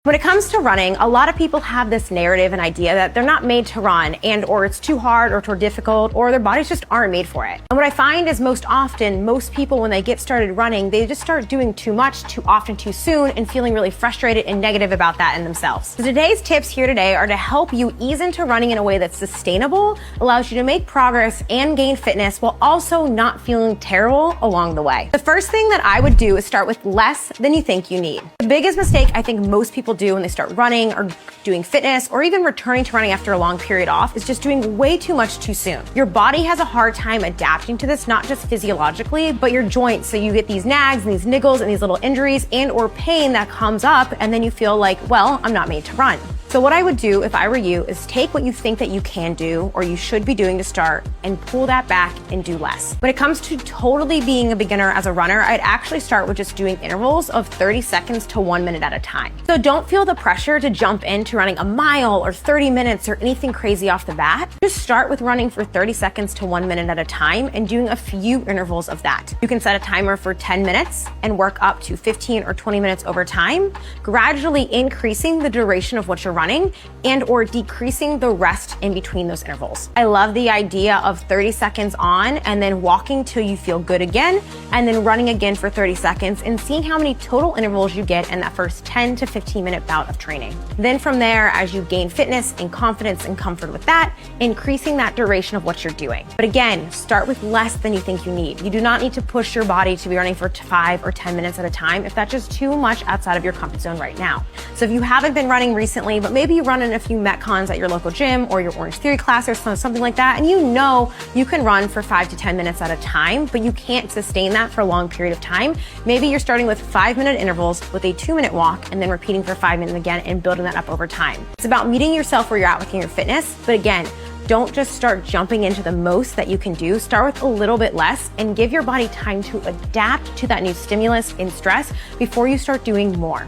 When it comes to running, a lot of people have this narrative and idea that they're not made to run or it's too hard or too difficult or their bodies just aren't made for it. And what I find is most often, most people when they get started running, they just start doing too much, too often, too soon and feeling really frustrated and negative about that in themselves. So today's tips here today are to help you ease into running in a way that's sustainable, allows you to make progress and gain fitness while also not feeling terrible along the way. The first thing that I would do is start with less than you think you need. The biggest mistake I think most people do when they start running or doing fitness or even returning to running after a long period off is just doing way too much too soon. Your body has a hard time adapting to this, not just physiologically, but your joints. So you get these nags and these niggles and these little injuries and or pain that comes up and then you feel like, well, I'm not made to run. So what I would do if I were you is take what you think that you can do or you should be doing to start and pull that back and do less. When it comes to totally being a beginner as a runner, I'd actually start with just doing intervals of 30 seconds to 1 minute at a time. So don't feel the pressure to jump into running a mile or 30 minutes or anything crazy off the bat. Just start with running for 30 seconds to 1 minute at a time and doing a few intervals of that. You can set a timer for 10 minutes and work up to 15 or 20 minutes over time, gradually increasing the duration of what you're running and or decreasing the rest in between those intervals. I love the idea of 30 seconds on and then walking till you feel good again and then running again for 30 seconds and seeing how many total intervals you get in that first 10 to 15 minute bout of training. Then from there, as you gain fitness and confidence and comfort with that, increasing that duration of what you're doing. But again, start with less than you think you need. You do not need to push your body to be running for 5 or 10 minutes at a time if that's just too much outside of your comfort zone right now. So if you haven't been running recently, but maybe you run in a few Metcons at your local gym or your Orange Theory class or something like that, and you know you can run for 5 to 10 minutes at a time, but you can't sustain that for a long period of time. Maybe you're starting with 5-minute intervals with a 2-minute walk and then repeating for 5 minutes again and building that up over time. It's about meeting yourself where you're at with your fitness, but again, don't just start jumping into the most that you can do. Start with a little bit less and give your body time to adapt to that new stimulus and stress before you start doing more.